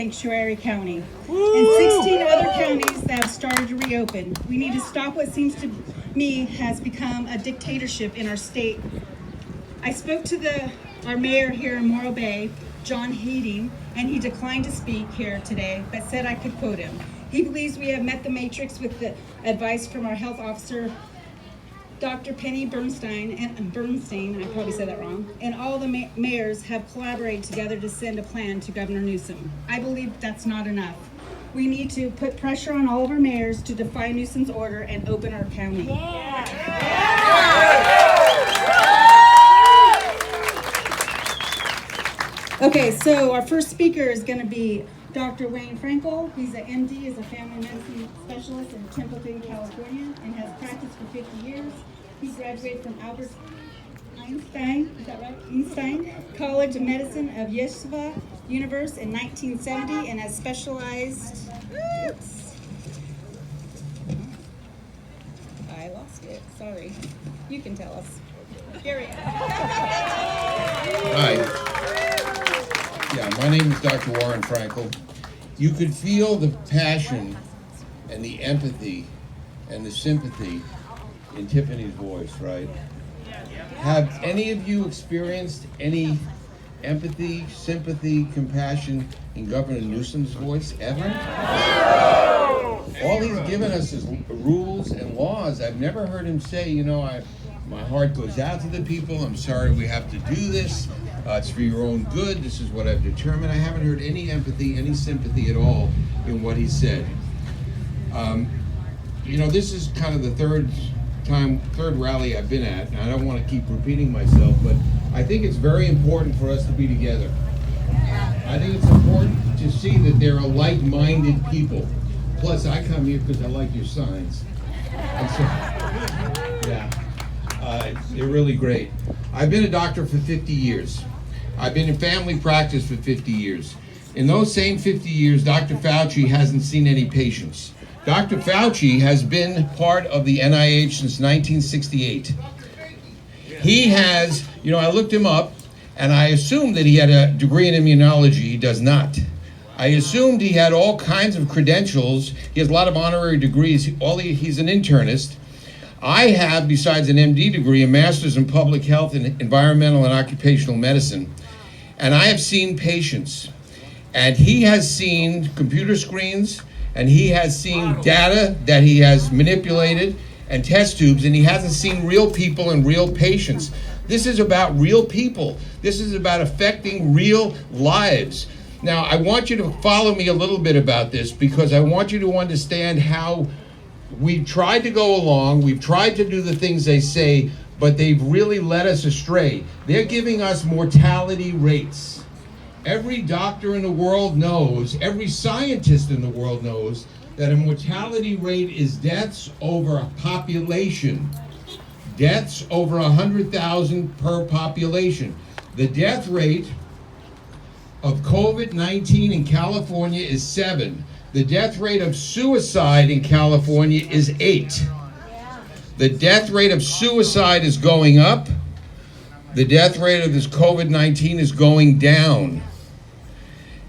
Sanctuary County and 16 other counties that have started to reopen. We need to stop what seems to me has become a dictatorship in our state. I spoke to our mayor here in Morro Bay, John Heating, and he declined to speak here today, but said I could quote him. He believes we have met the matrix with the advice from our health officer, Dr. Penny Bernstein, I probably said that wrong, and all the mayors have collaborated together to send a plan to Governor Newsom. I believe that's not enough. We need to put pressure on all of our mayors to defy Newsom's order and open our county. Okay, so our first speaker is going to be Dr.Warren Frankel. He's an MD, is a family medicine specialist in Templeton, California, and has practiced for 50 years. He graduated from Albert Einstein, is that right? Einstein College of Medicine of Yeshiva University in 1970 and has specialized. Oops. I lost it. Sorry. You can tell us. Gary. Hi. Yeah, my name is Dr. Warren Frankel. You could feel the passion and the empathy and the sympathy in Tiffany's voice, right? Have any of you experienced any empathy, sympathy, compassion in Governor Newsom's voice ever? All he's given us is rules and laws. I've never heard him say, my heart goes out to the people. I'm sorry we have to do this. It's for your own good. This is what I've determined. I haven't heard any empathy, any sympathy at all in what he said. This is kind of the third rally I've been at, and I don't want to keep repeating myself, but I think it's very important for us to be together. I think it's important to see that there are like-minded people. Plus, I come here because I like your signs. And so, they're really great. I've been a doctor for 50 years. I've been in family practice for 50 years. In those same 50 years, Dr. Fauci hasn't seen any patients. Dr. Fauci has been part of the NIH since 1968. He has, I looked him up, and I assumed that he had a degree in immunology. He does not. I assumed he had all kinds of credentials. He has a lot of honorary degrees. He's an internist. I have, besides an MD degree, a master's in public health and environmental and occupational medicine. And I have seen patients. And he has seen computer screens, and he has seen data that he has manipulated and test tubes, and he hasn't seen real people and real patients. This is about real people. This is about affecting real lives. Now, I want you to follow me a little bit about this because I want you to understand how we've tried to go along, we've tried to do the things they say, but they've really led us astray. They're giving us mortality rates. Every doctor in the world knows, every scientist in the world knows that a mortality rate is deaths over a population. Deaths over 100,000 per population. The death rate of COVID-19 in California is 7. The death rate of suicide in California is 8. The death rate of suicide is going up. The death rate of this COVID-19 is going down.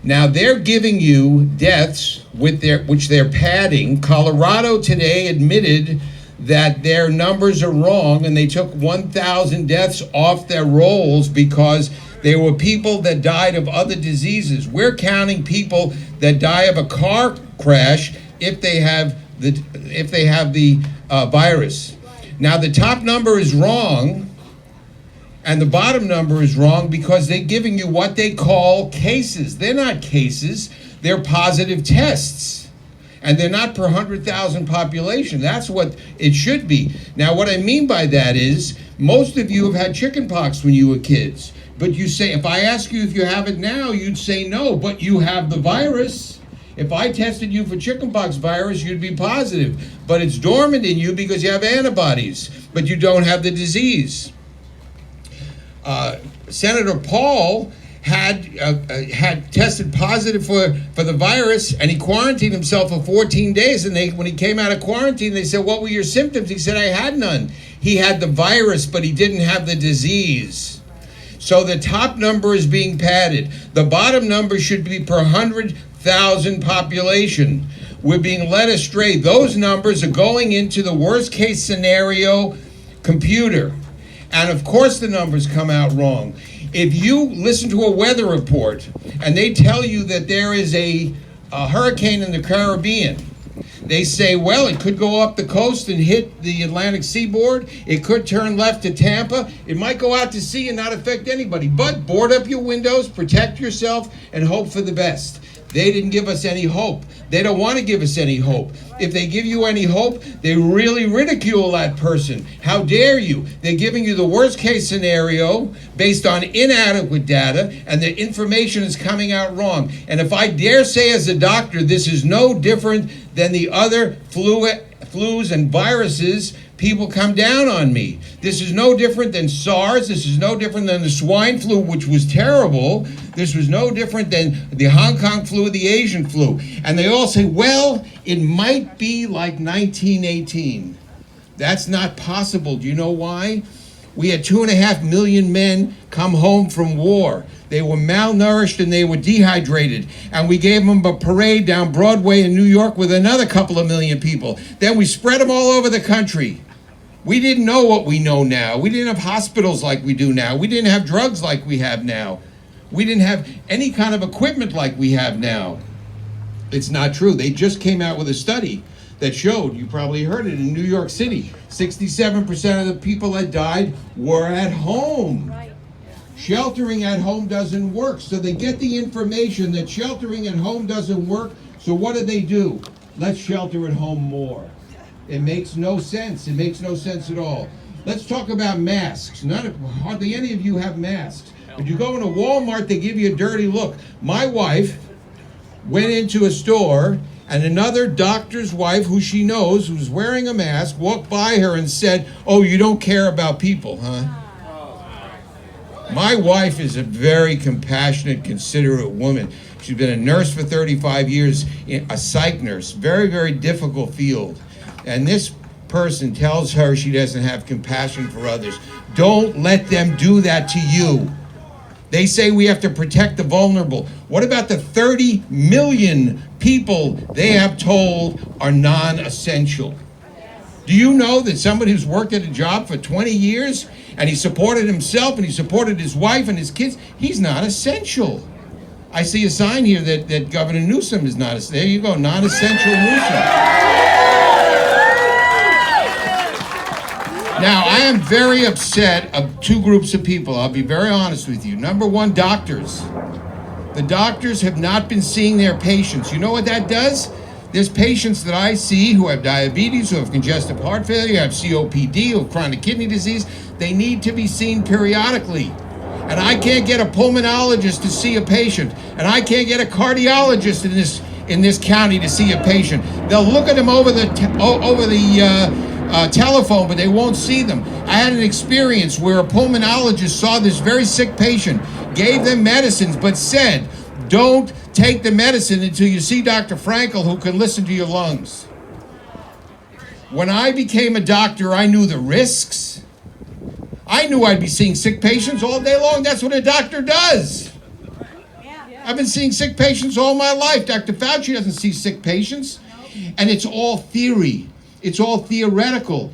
Now they're giving you deaths which they're padding. Colorado today admitted that their numbers are wrong, and they took 1,000 deaths off their rolls because there were people that died of other diseases. We're counting people that die of a car crash if they have the virus. Now the top number is wrong, and the bottom number is wrong because they're giving you what they call cases. They're not cases, they're positive tests. And they're not per 100,000 population. That's what it should be. Now, what I mean by that is, most of you have had chickenpox when you were kids. But you say, if I ask you if you have it now, you'd say no, but you have the virus. If I tested you for chickenpox virus, you'd be positive. But it's dormant in you because you have antibodies, but you don't have the disease. Senator Paul had tested positive for the virus, and he quarantined himself for 14 days. And when he came out of quarantine, they said, "What were your symptoms?" He said, "I had none." He had the virus, but he didn't have the disease. So the top number is being padded. The bottom number should be per 100,000 100,000 population. We're being led astray. Those numbers are going into the worst case scenario computer. And of course the numbers come out wrong. If you listen to a weather report and they tell you that there is a hurricane in the Caribbean, they say, well, it could go up the coast and hit the Atlantic seaboard. It could turn left to Tampa. It might go out to sea and not affect anybody. But board up your windows, protect yourself, and hope for the best. They didn't give us any hope. They don't want to give us any hope. If they give you any hope, they really ridicule that person. How dare you? They're giving you the worst case scenario based on inadequate data, and the information is coming out wrong. And if I dare say as a doctor, this is no different than the other flus and viruses, people come down on me. This is no different than SARS. This is no different than the swine flu, which was terrible. This was no different than the Hong Kong flu or the Asian flu. And they all say, well, it might be like 1918. That's not possible. Do you know why? We had 2.5 million men come home from war. They were malnourished and they were dehydrated. And we gave them a parade down Broadway in New York with another couple of million people. Then we spread them all over the country. We didn't know what we know now. We didn't have hospitals like we do now. We didn't have drugs like we have now. We didn't have any kind of equipment like we have now. It's not true. They just came out with a study that showed, you probably heard it, in New York City, 67% of the people that died were at home. Right. Sheltering at home doesn't work. So they get the information that sheltering at home doesn't work. So what do? Let's shelter at home more. It makes no sense. It makes no sense at all. Let's talk about masks. Hardly any of you have masks. But you go into Walmart, they give you a dirty look. My wife went into a store, and another doctor's wife, who she knows, who's wearing a mask, walked by her and said, oh, you don't care about people, huh? My wife is a very compassionate, considerate woman. She's been a nurse for 35 years, a psych nurse, very, very difficult field. And this person tells her she doesn't have compassion for others. Don't let them do that to you. They say we have to protect the vulnerable. What about the 30 million people they have told are non-essential? Do you know that somebody who's worked at a job for 20 years and he supported himself and he supported his wife and his kids, he's not essential? I see a sign here that Governor Newsom is not essential. There you go, non-essential Newsom. Now, I am very upset of two groups of people. I'll be very honest with you. Number one, doctors. The doctors have not been seeing their patients. You know what that does? There's patients that I see who have diabetes, who have congestive heart failure, who have COPD, who have chronic kidney disease. They need to be seen periodically. And I can't get a pulmonologist to see a patient. And I can't get a cardiologist in this county to see a patient. They'll look at them over the telephone, but they won't see them. I had an experience where a pulmonologist saw this very sick patient, gave them medicines, but said, don't take the medicine until you see Dr. Frankel, who can listen to your lungs. When I became a doctor, I knew the risks. I knew I'd be seeing sick patients all day long. That's what a doctor does. I've been seeing sick patients all my life. Dr. Fauci doesn't see sick patients. And it's all theory. It's all theoretical.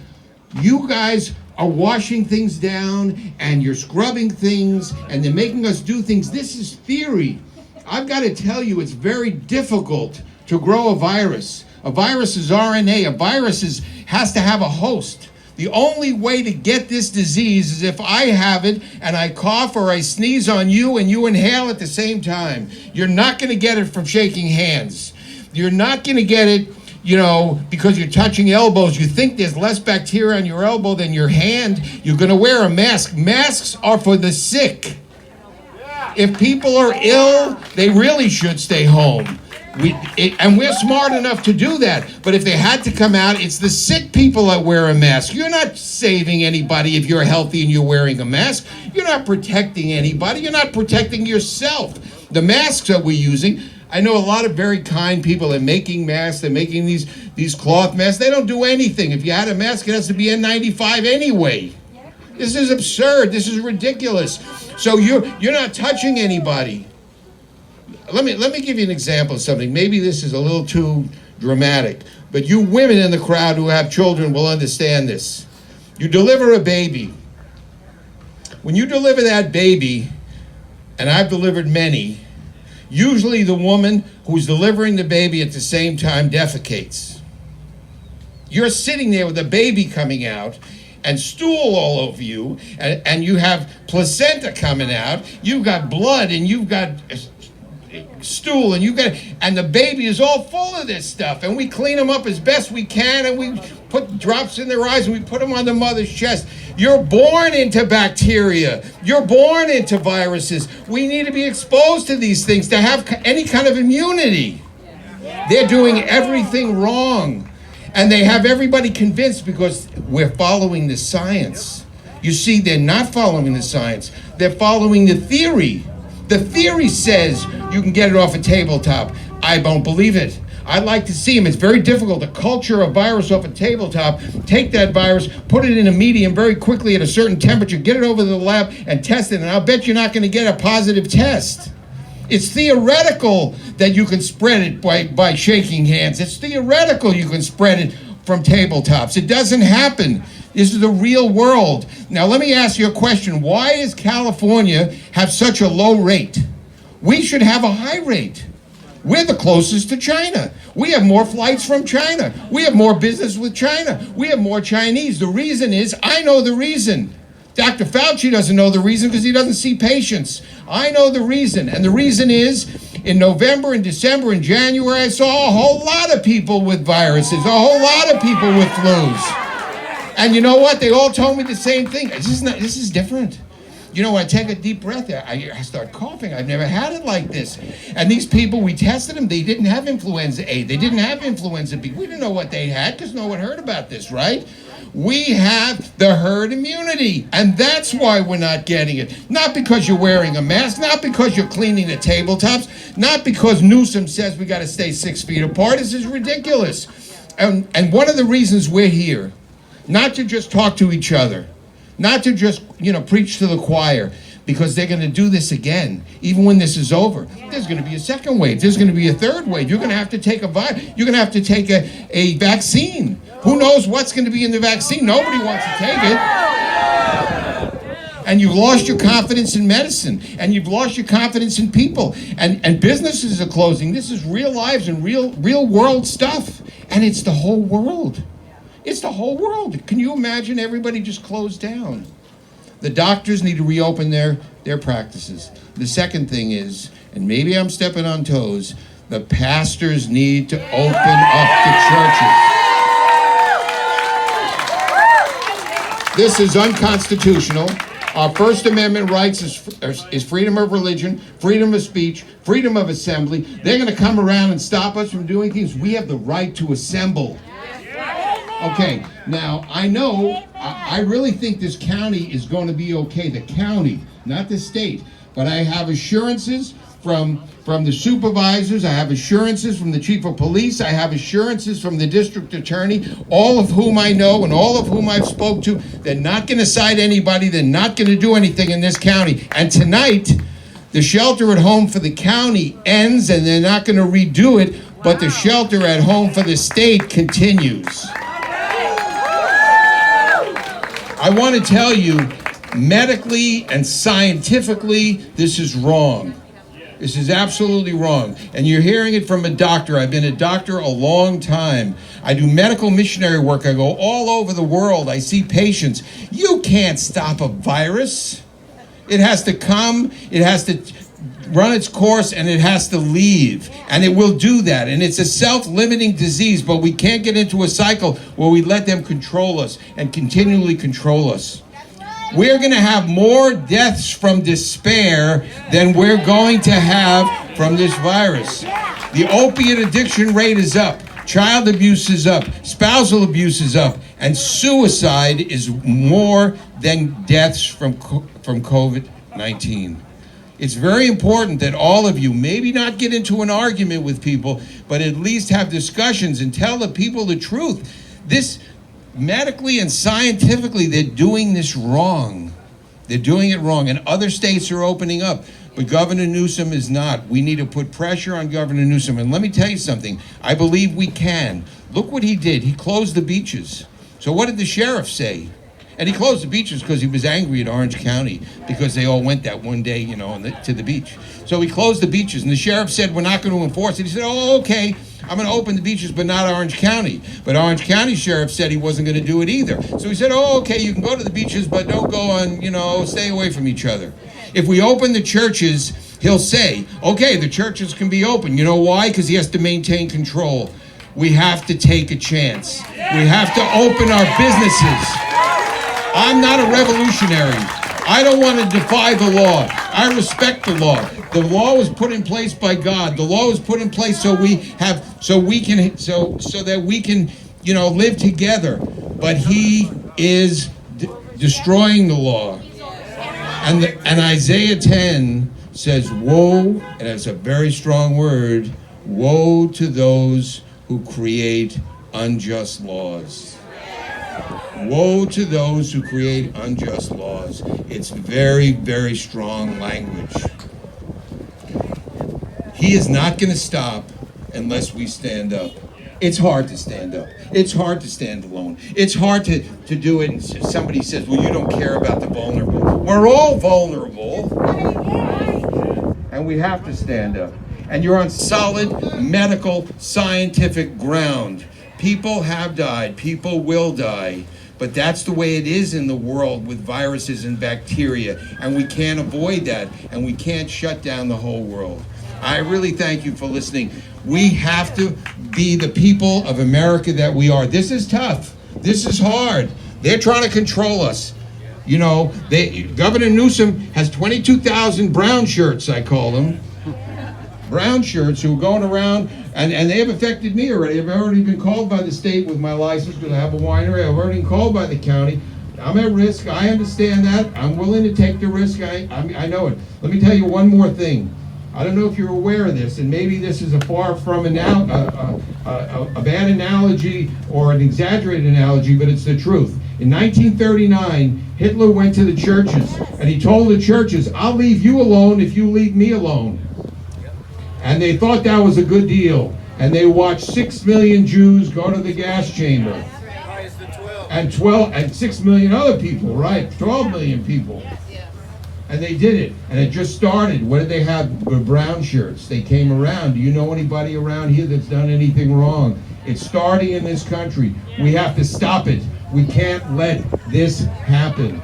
You guys are washing things down and you're scrubbing things and they're making us do things. This is theory. I've got to tell you, it's very difficult to grow a virus. A virus is RNA. A virus has to have a host. The only way to get this disease is if I have it and I cough or I sneeze on you and you inhale at the same time. You're not going to get it from shaking hands. You're not going to get it, because you're touching elbows. You think there's less bacteria on your elbow than your hand. You're going to wear a mask. Masks are for the sick. If people are ill, they really should stay home. And we're smart enough to do that. But if they had to come out, it's the sick people that wear a mask. You're not saving anybody if you're healthy and you're wearing a mask. You're not protecting anybody. You're not protecting yourself. The masks that we're using, I know a lot of very kind people are making masks. They're making these cloth masks. They don't do anything. If you had a mask, it has to be N95 anyway. This is absurd. This is ridiculous. So you're not touching anybody. let me give you an example of something. Maybe this is a little too dramatic, but you women in the crowd who have children will understand this. You deliver a baby. When you deliver that baby, and I've delivered many, usually the woman who's delivering the baby at the same time defecates. You're sitting there with the baby coming out and stool all over you, and you have placenta coming out, you've got blood, and you've got stool, and the baby is all full of this stuff, and we clean them up as best we can, and we put drops in their eyes, and we put them on the mother's chest. You're born into bacteria. You're born into viruses. We need to be exposed to these things to have any kind of immunity. They're doing everything wrong. And they have everybody convinced because we're following the science. You see, they're not following the science. They're following the theory. The theory says you can get it off a tabletop. I don't believe it. I'd like to see them. It's very difficult to culture a virus off a tabletop, take that virus, put it in a medium very quickly at a certain temperature, get it over to the lab and test it, and I'll bet you're not going to get a positive test. It's theoretical that you can spread it by shaking hands. It's theoretical you can spread it from tabletops. It doesn't happen. This is the real world. Now let me ask you a question. Why does California have such a low rate? We should have a high rate. We're the closest to China. We have more flights from China. We have more business with China. We have more Chinese. The reason is, I know the reason. Dr. Fauci doesn't know the reason because he doesn't see patients. I know the reason. And the reason is, in November and December and January, I saw a whole lot of people with viruses, a whole lot of people with flus. And you know what? They all told me the same thing. This is different. You know, when I take a deep breath, I start coughing. I've never had it like this. And these people, we tested them. They didn't have influenza A. They didn't have influenza B. We didn't know what they had because no one heard about this, right? We have the herd immunity, and that's why we're not getting it. Not because you're wearing a mask, not because you're cleaning the tabletops, not because Newsom says we got to stay 6 feet apart. This is ridiculous. And one of the reasons we're here, not to just talk to each other, not to just, preach to the choir, because they're going to do this again, even when this is over. There's going to be a second wave. There's going to be a third wave. You're going to have to take you're going to have to take a vaccine. Who knows what's going to be in the vaccine? Nobody wants to take it. And you've lost your confidence in medicine, and you've lost your confidence in people, and businesses are closing. This is real lives and real world stuff, and it's the whole world. It's the whole world. Can you imagine everybody just closed down? The doctors need to reopen their practices. The second thing is, and maybe I'm stepping on toes, the pastors need to open up the churches. This is unconstitutional. Our First Amendment rights is freedom of religion, freedom of speech, freedom of assembly. They're going to come around and stop us from doing things. We have the right to assemble. Okay, now I know, I really think this county is going to be okay. The county, not the state. But I have assurances from the supervisors, I have assurances from the chief of police, I have assurances from the district attorney, all of whom I know and all of whom I've spoke to. They're not going to cite anybody, they're not going to do anything in this county. And tonight, the shelter at home for the county ends and they're not going to redo it, but the shelter at home for the state continues. I want to tell you, medically and scientifically, this is wrong. This is absolutely wrong. And you're hearing it from a doctor. I've been a doctor a long time. I do medical missionary work. I go all over the world. I see patients. You can't stop a virus. It has to come, it has to run its course, and it has to leave. And it will do that. And it's a self-limiting disease, but we can't get into a cycle where we let them control us and continually control us. We're going to have more deaths from despair than we're going to have from this virus. The opiate addiction rate is up. Child abuse is up. Spousal abuse is up. And suicide is more than deaths from COVID-19. It's very important that all of you maybe not get into an argument with people, but at least have discussions and tell the people the truth. This medically and scientifically, they're doing this wrong. They're doing it wrong, and other states are opening up. but Governor Newsom is not. We need to put pressure on Governor Newsom. And let me tell you something. I believe we can. Look what he did. He closed the beaches. So what did the sheriff say? And he closed the beaches because he was angry at Orange County because they all went that one day, to the beach. So he closed the beaches. And the sheriff said, we're not going to enforce it. He said, oh, okay, I'm going to open the beaches, but not Orange County. But Orange County sheriff said he wasn't going to do it either. So he said, oh, okay, you can go to the beaches, but don't go on, stay away from each other. If we open the churches, he'll say, okay, the churches can be open. You know why? Because he has to maintain control. We have to take a chance. We have to open our businesses. I'm not a revolutionary. I don't want to defy the law. I respect the law. The law was put in place by God. The law was put in place so that we can live together. But he is destroying the law. And Isaiah 10 says, woe, and it's a very strong word, woe to those who create unjust laws. Woe to those who create unjust laws. It's very, very strong language. He is not going to stop unless we stand up. It's hard to stand up. It's hard to stand alone. It's hard to do it and somebody says, well, you don't care about the vulnerable. We're all vulnerable. And we have to stand up. And you're on solid medical, scientific ground. People have died. People will die. But that's the way it is in the world with viruses and bacteria. And we can't avoid that. And we can't shut down the whole world. I really thank you for listening. We have to be the people of America that we are. This is tough. This is hard. They're trying to control us. Governor Newsom has 22,000 brown shirts, I call them. Brown shirts who are going around, and they have affected me already. I've already been called by the state with my license because I have a winery. I've already been called by the county. I'm at risk. I understand that. I'm willing to take the risk. I know it. Let me tell you one more thing. I don't know if you're aware of this, and maybe this is a far from a bad analogy or an exaggerated analogy, but it's the truth. In 1939, Hitler went to the churches, and he told the churches, I'll leave you alone if you leave me alone. And they thought that was a good deal. And they watched 6 million Jews go to the gas chamber. And 6 million other people, right? 12 million people. And they did it. And it just started. What did they have? Brown shirts. They came around. Do you know anybody around here that's done anything wrong? It's starting in this country. We have to stop it. We can't let this happen.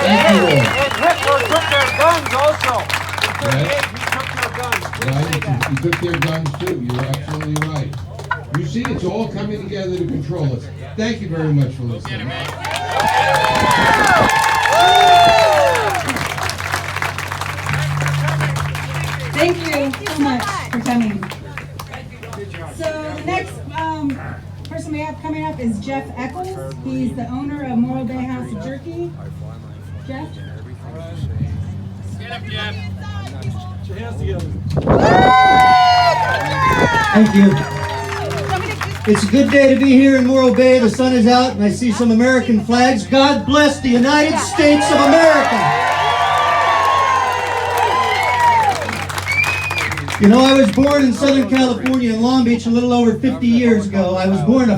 Thank you all. Hitler took their guns also. Yes. He took their guns. Right, he took their guns too. You're absolutely right. You see, it's all coming together to control us. Thank you very much for listening. Thank you so much for coming. So the next person we have coming up is Jeff Eccles. He's the owner of Morro Bay House of Jerky. Jeff? Stand up, Jeff. Put your hands together. Thank you. It's a good day to be here in Morro Bay. The sun is out and I see some American flags. God bless the United States of America. You know, I was born in Southern California in Long Beach a little over 50 years ago. I was born a